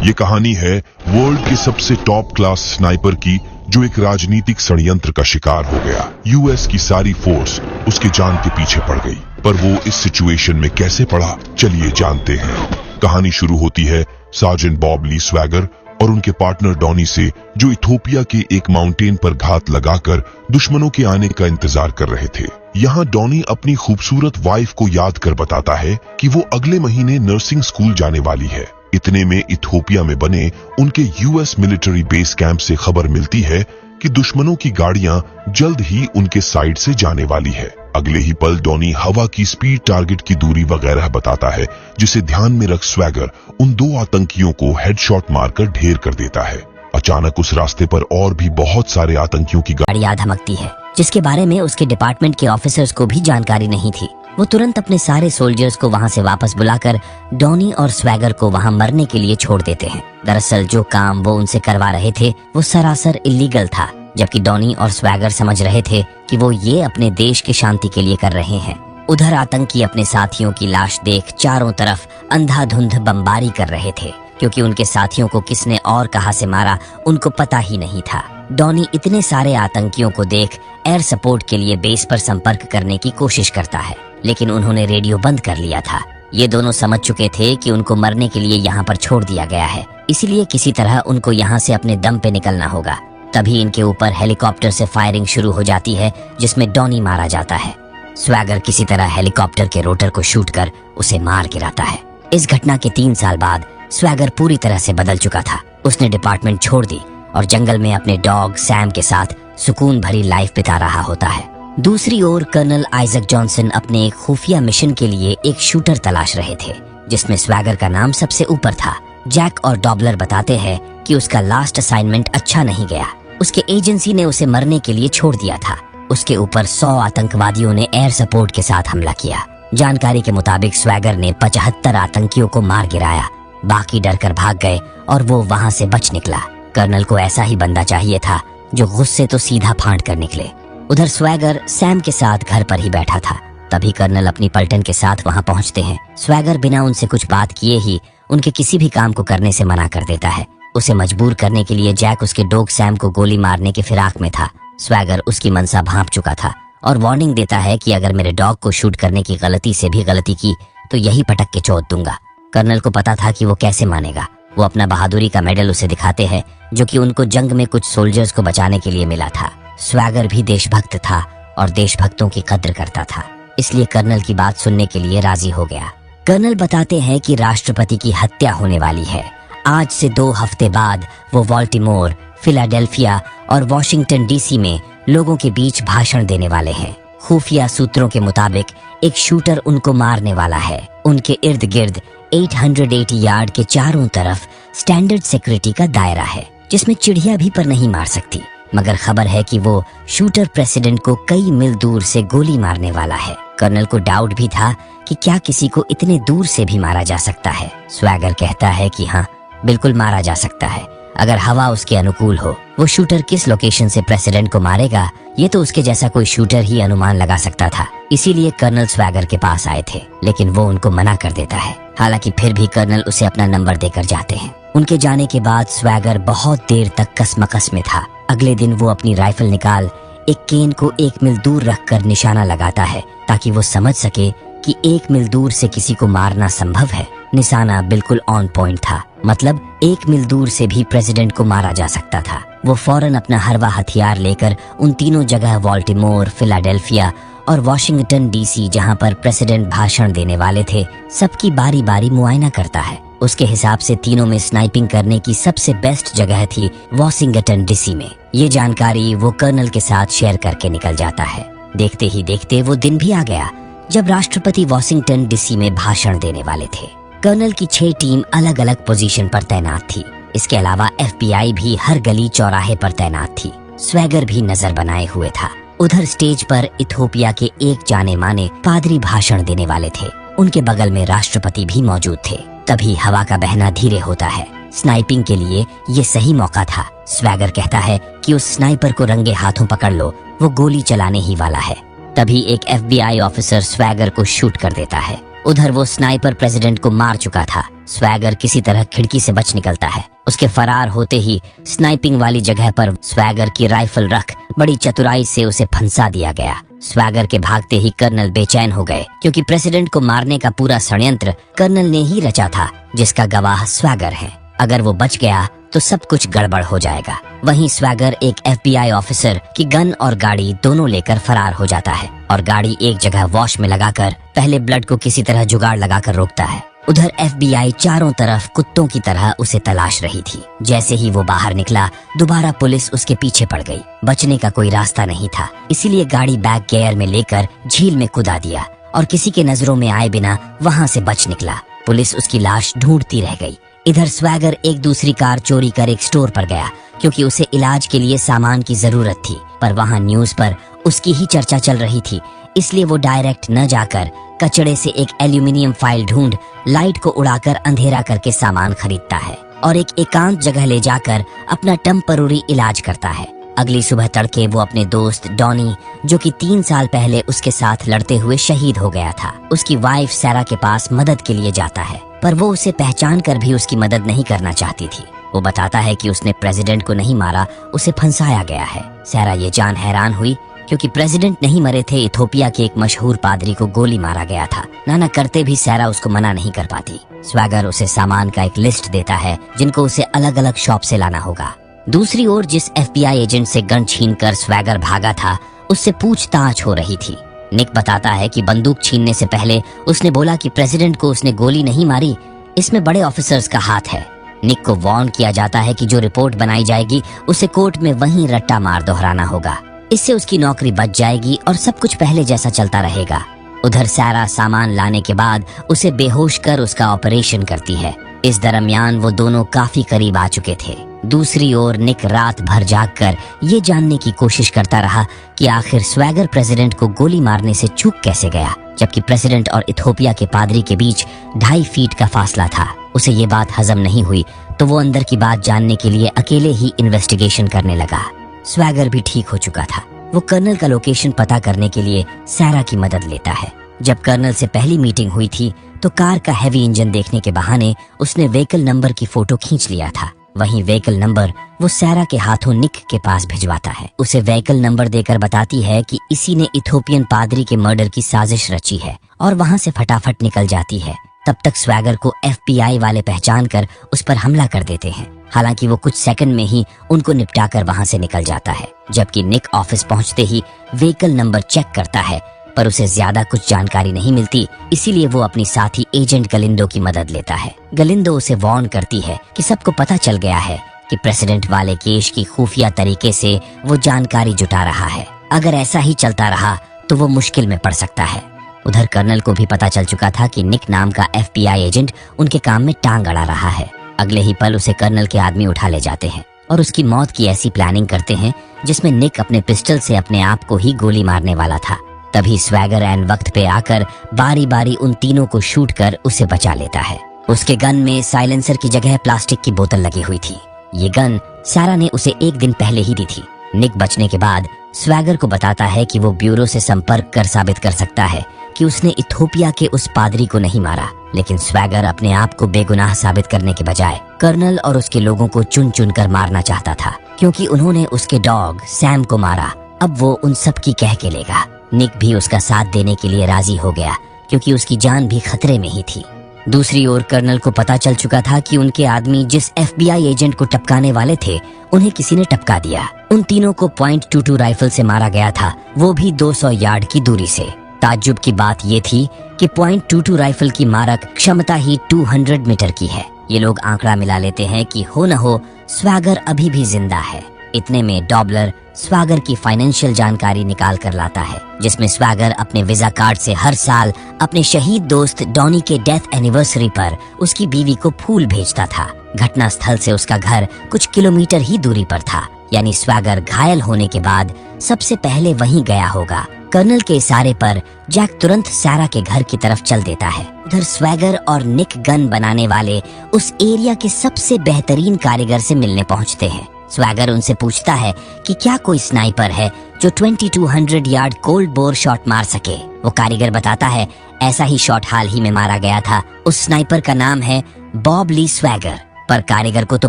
ये कहानी है वर्ल्ड के सबसे टॉप क्लास स्नाइपर की, जो एक राजनीतिक षड्यंत्र का शिकार हो गया। यूएस की सारी फोर्स उसके जान के पीछे पड़ गई, पर वो इस सिचुएशन में कैसे पड़ा, चलिए जानते हैं। कहानी शुरू होती है सार्जेंट बॉब ली स्वैगर और उनके पार्टनर डॉनी से, जो इथोपिया के एक माउंटेन पर घात लगाकर दुश्मनों के आने का इंतजार कर रहे थे। यहाँ डॉनी अपनी खूबसूरत वाइफ को याद कर बताता है कि वो अगले महीने नर्सिंग स्कूल जाने वाली है। इतने में इथोपिया में बने उनके यूएस मिलिट्री बेस कैंप से खबर मिलती है कि दुश्मनों की गाड़ियां जल्द ही उनके साइड से जाने वाली है। अगले ही पल डॉनी हवा की स्पीड, टारगेट की दूरी वगैरह बताता है, जिसे ध्यान में रख स्वैगर उन दो आतंकियों को हेडशॉट मारकर ढेर कर देता है। अचानक उस रास्ते पर और भी बहुत सारे आतंकियों की गाड़ियां धमकती है, जिसके बारे में उसके डिपार्टमेंट के ऑफिसर्स को भी जानकारी नहीं थी। वो तुरंत अपने सारे सोल्जर्स को वहां से वापस बुलाकर डॉनी और स्वैगर को वहां मरने के लिए छोड़ देते हैं। दरअसल जो काम वो उनसे करवा रहे थे वो सरासर इलीगल था, जबकि डॉनी और स्वैगर समझ रहे थे कि वो ये अपने देश की शांति के लिए कर रहे हैं। उधर आतंकी अपने साथियों की लाश देख चारों तरफ अंधाधुंध बमबारी कर रहे थे, क्योंकि उनके साथियों को किसने और कहां से मारा उनको पता ही नहीं था। डॉनी इतने सारे आतंकियों को देख एयर सपोर्ट के लिए बेस पर संपर्क करने की कोशिश करता है, लेकिन उन्होंने रेडियो बंद कर लिया था। ये दोनों समझ चुके थे कि उनको मरने के लिए यहाँ पर छोड़ दिया गया है, इसीलिए किसी तरह उनको यहाँ से अपने दम पे निकलना होगा। तभी इनके ऊपर हेलीकॉप्टर से फायरिंग शुरू हो जाती है, जिसमें डॉनी मारा जाता है। स्वैगर किसी तरह हेलीकॉप्टर के रोटर को शूट कर उसे मार गिराता है। इस घटना के 3 साल बाद स्वैगर पूरी तरह से बदल चुका था। उसने डिपार्टमेंट छोड़ दी और जंगल में अपने डॉग सैम के साथ सुकून भरी लाइफ बिता रहा होता है। दूसरी ओर कर्नल आइजक जॉनसन अपने एक खुफिया मिशन के लिए एक शूटर तलाश रहे थे, जिसमें स्वैगर का नाम सबसे ऊपर था। जैक और डॉबलर बताते हैं कि उसका लास्ट असाइनमेंट अच्छा नहीं गया। उसके एजेंसी ने उसे मरने के लिए छोड़ दिया था। उसके ऊपर 100 आतंकवादियों ने एयर सपोर्ट के साथ हमला किया। जानकारी के मुताबिक स्वैगर ने 75 आतंकियों को मार गिराया। बाकी डरकर भाग गए और वो वहां से बच निकला। कर्नल को ऐसा ही बंदा चाहिए था, जो गुस्से तो सीधा फांट कर निकले। उधर स्वैगर सैम के साथ घर पर ही बैठा था। तभी कर्नल अपनी पलटन के साथ वहां पहुंचते हैं। स्वैगर बिना उनसे कुछ बात किए ही उनके किसी भी काम को करने से मना कर देता है। उसे मजबूर करने के लिए जैक उसके डॉग सैम को गोली मारने के फिराक में था। स्वैगर उसकी मनसा भांप चुका था और वार्निंग देता है कि अगर मेरे डॉग को शूट करने की गलती से भी गलती की तो यही पटक के चोट दूंगा। कर्नल को पता था कि वो कैसे मानेगा। वो अपना बहादुरी का मेडल उसे दिखाते हैं, जो कि उनको जंग में कुछ सोल्जर्स को बचाने के लिए मिला था। स्वैगर भी देशभक्त था और देशभक्तों की कद्र करता था, इसलिए कर्नल की बात सुनने के लिए राजी हो गया। कर्नल बताते हैं कि राष्ट्रपति की हत्या होने वाली है। आज से 2 हफ्ते बाद वो बाल्टीमोर, फिलाडेल्फिया और वॉशिंगटन डीसी में लोगों के बीच भाषण देने वाले हैं। खुफिया सूत्रों के मुताबिक एक शूटर उनको मारने वाला है। उनके इर्द गिर्द 880 यार्ड के चारों तरफ स्टैंडर्ड सिक्योरिटी का दायरा है, जिसमें चिड़िया भी पर नहीं मार सकती। मगर खबर है कि वो शूटर प्रेसिडेंट को कई मील दूर से गोली मारने वाला है। कर्नल को डाउट भी था कि क्या किसी को इतने दूर से भी मारा जा सकता है। स्वैगर कहता है कि हाँ, बिल्कुल मारा जा सकता है, अगर हवा उसके अनुकूल हो। वो शूटर किस लोकेशन से प्रेसिडेंट को मारेगा, ये तो उसके जैसा कोई शूटर ही अनुमान लगा सकता था। इसीलिए कर्नल स्वैगर के पास आए थे, लेकिन वो उनको मना कर देता है। हालांकि फिर भी कर्नल उसे अपना नंबर देकर जाते हैं। उनके जाने के बाद स्वैगर बहुत देर तक कसमकस में था। अगले दिन वो अपनी राइफल निकाल एक केन को 1 मील दूर रखकर निशाना लगाता है, ताकि वो समझ सके कि 1 मील दूर से किसी को मारना संभव है। निशाना बिल्कुल ऑन पॉइंट था, मतलब 1 मील दूर से भी प्रेसिडेंट को मारा जा सकता था। वो फौरन अपना हरवा हथियार लेकर उन तीनों जगह, बाल्टीमोर, फिलाडेल्फिया और वॉशिंगटन डीसी, जहां पर प्रेसिडेंट भाषण देने वाले थे, सबकी बारी बारी मुआयना करता है। उसके हिसाब से तीनों में स्नाइपिंग करने की सबसे बेस्ट जगह थी वॉशिंगटन डीसी में। ये जानकारी वो कर्नल के साथ शेयर करके निकल जाता है। देखते ही देखते वो दिन भी आ गया जब राष्ट्रपति वॉशिंगटन डीसी में भाषण देने वाले थे। कर्नल की 6 टीम अलग अलग पोजीशन पर तैनात थी। इसके अलावा FBI भी हर गली चौराहे पर तैनात थी। स्वैगर भी नजर बनाए हुए था। उधर स्टेज पर इथोपिया के एक जाने माने पादरी भाषण देने वाले थे। उनके बगल में राष्ट्रपति भी मौजूद थे। तभी हवा का बहना धीरे होता है। स्नाइपिंग के लिए ये सही मौका था। स्वैगर कहता है कि उस स्नाइपर को रंगे हाथों पकड़ लो, वो गोली चलाने ही वाला है। तभी एक FBI ऑफिसर स्वैगर को शूट कर देता है। उधर वो स्नाइपर प्रेसिडेंट को मार चुका था। स्वैगर किसी तरह खिड़की से बच निकलता है। उसके फरार होते ही स्नाइपिंग वाली जगह पर स्वैगर की राइफल रख बड़ी चतुराई से उसे फंसा दिया गया। स्वैगर के भागते ही कर्नल बेचैन हो गए, क्योंकि प्रेसिडेंट को मारने का पूरा षड्यंत्र कर्नल ने ही रचा था, जिसका गवाह स्वैगर है। अगर वो बच गया तो सब कुछ गड़बड़ हो जाएगा। वहीं स्वैगर एक FBI ऑफिसर की गन और गाड़ी दोनों लेकर फरार हो जाता है और गाड़ी एक जगह वॉश में लगाकर पहले ब्लड को किसी तरह जुगाड़ लगाकर रोकता है। उधर FBI चारों तरफ कुत्तों की तरह उसे तलाश रही थी। जैसे ही वो बाहर निकला, दोबारा पुलिस उसके पीछे पड़ गई। बचने का कोई रास्ता नहीं था, इसीलिए गाड़ी बैक गियर में लेकर झील में कूदा दिया और किसी के नजरों में आए बिना वहां से बच निकला। पुलिस उसकी लाश ढूंढती रह गई। इधर स्वैगर एक दूसरी कार चोरी कर एक स्टोर पर गया, क्योंकि उसे इलाज के लिए सामान की जरूरत थी, पर वहां न्यूज पर उसकी ही चर्चा चल रही थी। इसलिए वो डायरेक्ट न जाकर कचड़े से एक एल्यूमिनियम फाइल ढूंढ लाइट को उड़ाकर अंधेरा करके सामान खरीदता है और एक एकांत जगह ले जाकर अपना टेम्पररी इलाज करता है। अगली सुबह तड़के वो अपने दोस्त डॉनी, जो कि 3 साल पहले उसके साथ लड़ते हुए शहीद हो गया था, उसकी वाइफ सैरा के पास मदद के लिए जाता है, पर वो उसे पहचान कर भी उसकी मदद नहीं करना चाहती थी। वो बताता है कि उसने प्रेसिडेंट को नहीं मारा, उसे फंसाया गया है। सैरा ये जान हैरान हुई, क्योंकि प्रेसिडेंट नहीं मरे थे, इथोपिया के एक मशहूर पादरी को गोली मारा गया था। नाना करते भी सैरा उसको मना नहीं कर पाती। स्वैगर उसे सामान का एक लिस्ट देता है, जिनको उसे अलग अलग शॉप से लाना होगा। दूसरी ओर जिस FBI एजेंट से गन छीनकर स्वैगर भागा था, उससे पूछताछ हो रही थी। निक बताता है कि बंदूक छीनने से पहले उसने बोला कि प्रेसिडेंट को उसने गोली नहीं मारी, इसमें बड़े ऑफिसर्स का हाथ है। निक को वार्न किया जाता है कि जो रिपोर्ट बनाई जाएगी उसे कोर्ट में वहीं रट्टा मार दोहराना होगा। इससे उसकी नौकरी बच जाएगी और सब कुछ पहले जैसा चलता रहेगा। उधर सैरा सामान लाने के बाद उसे बेहोश कर उसका ऑपरेशन करती है। इस दरमियान वो दोनों काफी करीब आ चुके थे। दूसरी ओर निक रात भर जागकर ये जानने की कोशिश करता रहा कि आखिर स्वैगर प्रेसिडेंट को गोली मारने से चूक कैसे गया, जबकि प्रेसिडेंट और इथोपिया के पादरी के बीच 2.5 फीट का फासला था। उसे ये बात हजम नहीं हुई, तो वो अंदर की बात जानने के लिए अकेले ही इन्वेस्टिगेशन करने लगा। स्वैगर भी ठीक हो चुका था। वो कर्नल का लोकेशन पता करने के लिए सैरा की मदद लेता है। जब कर्नल से पहली मीटिंग हुई थी, तो कार का हैवी इंजन देखने के बहाने उसने व्हीकल नंबर की फोटो खींच लिया था। वहीं व्हीकल नंबर वो सैरा के हाथों निक के पास भिजवाता है। उसे व्हीकल नंबर देकर बताती है कि इसी ने इथोपियन पादरी के मर्डर की साजिश रची है, और वहां से फटाफट निकल जाती है। तब तक स्वैगर को FBI वाले पहचान कर उस पर हमला कर देते हैं। हालांकि वो कुछ सेकंड में ही उनको निपटाकर वहां से निकल जाता है। जबकि निक ऑफिस पहुंचते ही व्हीकल नंबर चेक करता है, पर उसे ज्यादा कुछ जानकारी नहीं मिलती। इसीलिए वो अपनी साथी एजेंट गलिंदो की मदद लेता है। गलिंदो उसे वार्न करती है कि सबको पता चल गया है कि प्रेसिडेंट वाले केस की खुफिया तरीके से वो जानकारी जुटा रहा है। अगर ऐसा ही चलता रहा तो वो मुश्किल में पड़ सकता है। उधर कर्नल को भी पता चल चुका था कि निक नाम का FBI एजेंट उनके काम में टांग अड़ा रहा है। अगले ही पल उसे कर्नल के आदमी उठा ले जाते हैं और उसकी मौत की ऐसी प्लानिंग करते हैं जिसमें निक अपने पिस्टल से अपने आप को ही गोली मारने वाला था। तभी स्वैगर ऐन वक्त पे आकर बारी बारी उन तीनों को शूट कर उसे बचा लेता है। उसके गन में साइलेंसर की जगह प्लास्टिक की बोतल लगी हुई थी। ये गन सैरा ने उसे 1 दिन पहले ही दी थी। निक बचने के बाद स्वैगर को बताता है कि वो ब्यूरो से संपर्क कर साबित कर सकता है कि उसने इथोपिया के उस पादरी को नहीं मारा। लेकिन स्वैगर अपने आप को बेगुनाह साबित करने के बजाय कर्नल और उसके लोगों को चुन चुन कर मारना चाहता था, क्योंकि उन्होंने उसके डॉग सैम को मारा। अब वो उन सब की कह के लेगा। निक भी उसका साथ देने के लिए राजी हो गया, क्योंकि उसकी जान भी खतरे में ही थी। दूसरी ओर कर्नल को पता चल चुका था कि उनके आदमी जिस FBI एजेंट को टपकाने वाले थे, उन्हें किसी ने टपका दिया। उन तीनों को .22 राइफल से मारा गया था, वो भी 200 यार्ड की दूरी से। ताज्जुब की बात ये थी कि .22 राइफल की मारक क्षमता ही 200 मीटर की है। ये लोग आंकड़ा मिला लेते हैं कि हो न हो स्वैगर अभी भी जिंदा है। इतने में डॉबलर स्वैगर की फाइनेंशियल जानकारी निकाल कर लाता है, जिसमें स्वैगर अपने वीजा कार्ड से हर साल अपने शहीद दोस्त डॉनी के डेथ एनिवर्सरी पर उसकी बीवी को फूल भेजता था। घटना स्थल से उसका घर कुछ किलोमीटर ही दूरी पर था, यानी स्वैगर घायल होने के बाद सबसे पहले वहीं गया होगा। कर्नल के इशारे पर जैक तुरंत सैरा के घर की तरफ चल देता है। उधर स्वैगर और निक गन बनाने वाले उस एरिया के सबसे बेहतरीन कारीगर से मिलने पहुंचते हैं। स्वैगर उनसे पूछता है कि क्या कोई स्नाइपर है जो 2200 यार्ड कोल्ड बोर शॉट मार सके। वो कारीगर बताता है ऐसा ही शॉट हाल ही में मारा गया था। उस स्नाइपर का नाम है बॉब ली स्वैगर। पर कारीगर को तो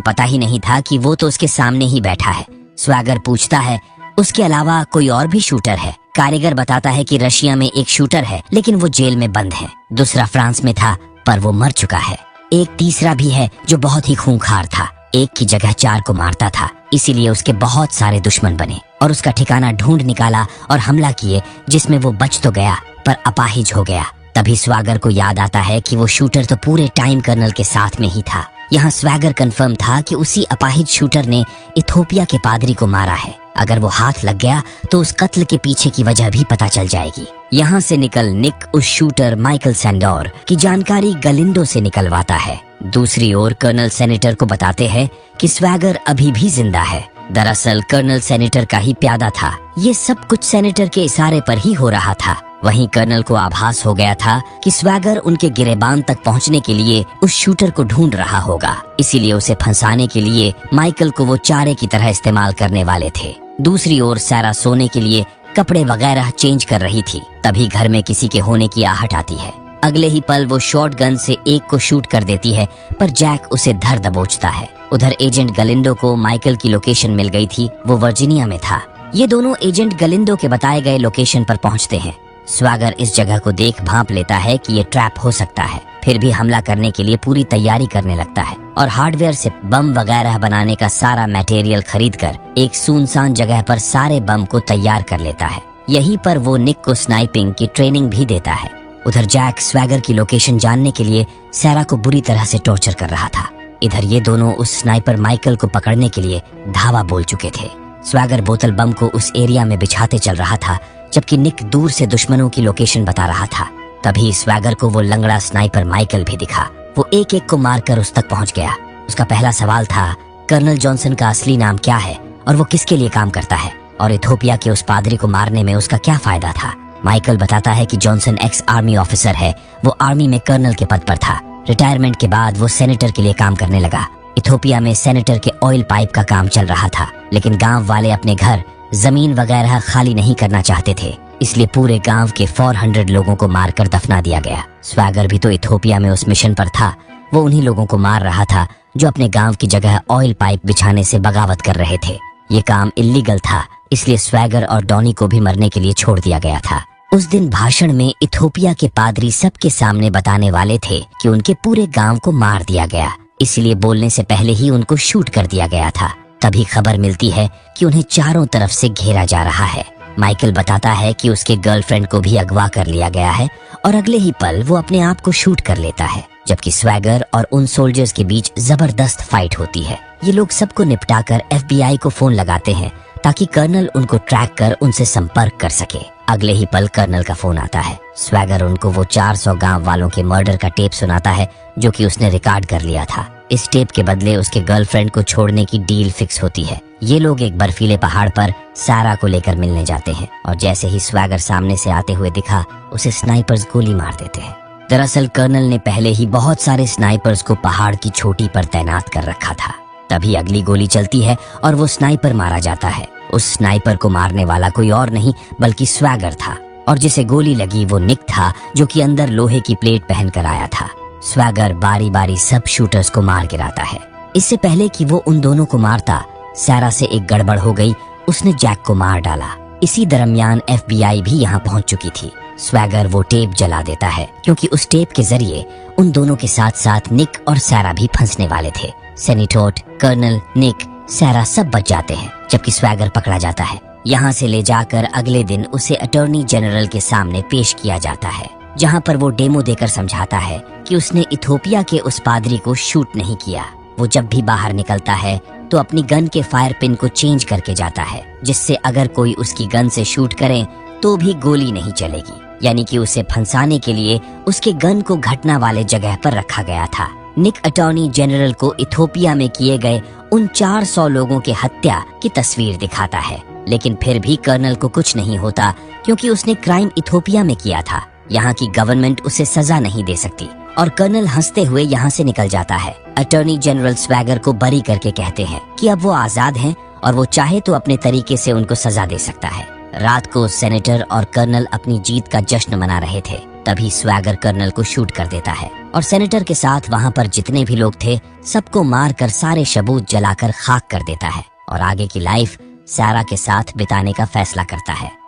पता ही नहीं था कि वो तो उसके सामने ही बैठा है। स्वैगर पूछता है, उसके अलावा कोई और भी शूटर है? कारीगर बताता है कि रशिया में एक शूटर है, लेकिन वो जेल में बंद है। दूसरा फ्रांस में था, पर वो मर चुका है। एक तीसरा भी है जो बहुत ही खूंखार था, एक की जगह 4 को मारता था, इसीलिए उसके बहुत सारे दुश्मन बने और उसका ठिकाना ढूंढ निकाला और हमला किए, जिसमें वो बच तो गया पर अपाहिज हो गया। तभी स्वैगर को याद आता है कि वो शूटर तो पूरे टाइम कर्नल के साथ में ही था। यहाँ स्वैगर कंफर्म था कि उसी अपाहिज शूटर ने इथोपिया के पादरी को मारा है। अगर वो हाथ लग गया तो उस कत्ल के पीछे की वजह भी पता चल जाएगी। यहाँ से निकल निक उस शूटर माइकल सैंडोर की जानकारी गलिंडो से निकलवाता है। दूसरी ओर कर्नल सेनेटर को बताते हैं कि स्वैगर अभी भी जिंदा है। दरअसल कर्नल सेनेटर का ही प्यादा था। ये सब कुछ सेनेटर के इशारे पर ही हो रहा था। वहीं कर्नल को आभास हो गया था कि स्वैगर उनके गिरेबान तक पहुंचने के लिए उस शूटर को ढूंढ रहा होगा, इसीलिए उसे फंसाने के लिए माइकल को वो चारे की तरह इस्तेमाल करने वाले थे। दूसरी ओर सैरा सोने के लिए कपड़े वगैरह चेंज कर रही थी। तभी घर में किसी के होने की आहट आती है। अगले ही पल वो शॉटगन से एक को शूट कर देती है, पर जैक उसे धर दबोचता है। उधर एजेंट गलिंडो को माइकल की लोकेशन मिल गई थी, वो वर्जीनिया में था। ये दोनों एजेंट गलिंडो के बताए गए लोकेशन पर पहुंचते हैं। स्वैगर इस जगह को देख भांप लेता है कि ये ट्रैप हो सकता है, फिर भी हमला करने के लिए पूरी तैयारी करने लगता है और हार्डवेयर से बम वगैरह बनाने का सारा मटेरियल खरीद कर एक सुनसान जगह पर सारे बम को तैयार कर लेता है। यहीं पर वो निक को स्नाइपिंग की ट्रेनिंग भी देता है। उधर जैक स्वैगर की लोकेशन जानने के लिए सैरा को बुरी तरह से टॉर्चर कर रहा था। इधर ये दोनों उस स्नाइपर माइकल को पकड़ने के लिए धावा बोल चुके थे। स्वैगर बोतल बम को उस एरिया में बिछाते चल रहा था, जबकि निक दूर से दुश्मनों की लोकेशन बता रहा था। तभी स्वैगर को वो लंगड़ा स्नाइपर माइकल भी दिखा। वो एक एक को मारकर उस तक पहुंच गया। उसका पहला सवाल था, कर्नल जॉनसन का असली नाम क्या है और वो किसके लिए काम करता है, और इथोपिया के उस पादरी को मारने में उसका क्या फायदा था। माइकल बताता है कि जॉनसन एक्स आर्मी ऑफिसर है, वो आर्मी में कर्नल के पद पर था। रिटायरमेंट के बाद वो सेनेटर के लिए काम करने लगा। इथोपिया में सेनेटर के ऑयल पाइप का काम चल रहा था, लेकिन गांव वाले अपने घर, जमीन वगैरह खाली नहीं करना चाहते थे, इसलिए पूरे गांव के 400 लोगों को मारकर दफना दिया गया। स्वैगर भी तो इथोपिया में उस मिशन पर था। वो उन्हीं लोगों को मार रहा था जो अपने गांव की जगह ऑयल पाइप बिछाने से बगावत कर रहे थे। ये काम इल्लीगल था, इसलिए स्वैगर और डॉनी को भी मरने के लिए छोड़ दिया गया था। उस दिन भाषण में इथोपिया के पादरी सबके सामने बताने वाले थे कि उनके पूरे गांव को मार दिया गया, इसलिए बोलने से पहले ही उनको शूट कर दिया गया था। तभी खबर मिलती है कि उन्हें चारों तरफ से घेरा जा रहा है। माइकल बताता है कि उसके गर्लफ्रेंड को भी अगवा कर लिया गया है और अगले ही पल वो अपने आप को शूट कर लेता है, जबकि स्वैगर और उन सोल्जर्स के बीच जबरदस्त फाइट होती है। ये लोग सबको निपटाकर FBI को फोन लगाते हैं ताकि कर्नल उनको ट्रैक कर उनसे संपर्क कर सके। अगले ही पल कर्नल का फोन आता है। स्वैगर उनको वो 400 गांव वालों के मर्डर का टेप सुनाता है जो कि उसने रिकॉर्ड कर लिया था। इस टेप के बदले उसके गर्लफ्रेंड को छोड़ने की डील फिक्स होती है। ये लोग एक बर्फीले पहाड़ पर सारा को लेकर मिलने जाते हैं और जैसे ही स्वैगर सामने से आते हुए दिखा, उसे स्नाइपर्स गोली मार देते हैं। दरअसल कर्नल ने पहले ही बहुत सारे स्नाइपर्स को पहाड़ की चोटी पर तैनात कर रखा था। तभी अगली गोली चलती है और वो स्नाइपर मारा जाता है। उस स्नाइपर को मारने वाला कोई और नहीं बल्कि स्वैगर था, और जिसे गोली लगी वो निक था, जो कि अंदर लोहे की प्लेट पहन कर आया था। स्वैगर बारी बारी सब शूटर्स को मार गिराता है। इससे पहले कि वो उन दोनों को मारता, सैरा से एक गड़बड़ हो गई, उसने जैक को मार डाला। इसी दरमियान FBI भी यहाँ पहुंच चुकी थी। स्वैगर वो टेप जला देता है क्योंकि उस टेप के जरिए उन दोनों के साथ साथ निक और सैरा भी फंसने वाले थे। सेनेटोट, कर्नल, निक, सैरा सब बच जाते हैं, जबकि स्वैगर पकड़ा जाता है। यहाँ से ले जाकर अगले दिन उसे अटॉर्नी जनरल के सामने पेश किया जाता है, जहाँ पर वो डेमो देकर समझाता है कि उसने इथोपिया के उस पादरी को शूट नहीं किया। वो जब भी बाहर निकलता है तो अपनी गन के फायर पिन को चेंज करके जाता है, जिससे अगर कोई उसकी गन से शूट करे तो भी गोली नहीं चलेगी। यानी कि उसे फंसाने के लिए उसके गन को घटना वाले जगह पर रखा गया था। निक अटॉर्नी जनरल को इथोपिया में किए गए उन 400 लोगों के हत्या की तस्वीर दिखाता है, लेकिन फिर भी कर्नल को कुछ नहीं होता क्योंकि उसने क्राइम इथोपिया में किया था। यहाँ की गवर्नमेंट उसे सजा नहीं दे सकती और कर्नल हंसते हुए यहाँ से निकल जाता है। अटॉर्नी जनरल स्वैगर को बरी करके कहते हैं कि अब वो आजाद हैं और वो चाहे तो अपने तरीके से उनको सजा दे सकता है। रात को सेनेटर और कर्नल अपनी जीत का जश्न मना रहे थे। तभी स्वैगर कर्नल को शूट कर देता है और सेनेटर के साथ वहाँ पर जितने भी लोग थे सबको मारकर सारे सबूत जलाकर खाक कर देता है और आगे की लाइफ सैरा के साथ बिताने का फैसला करता है।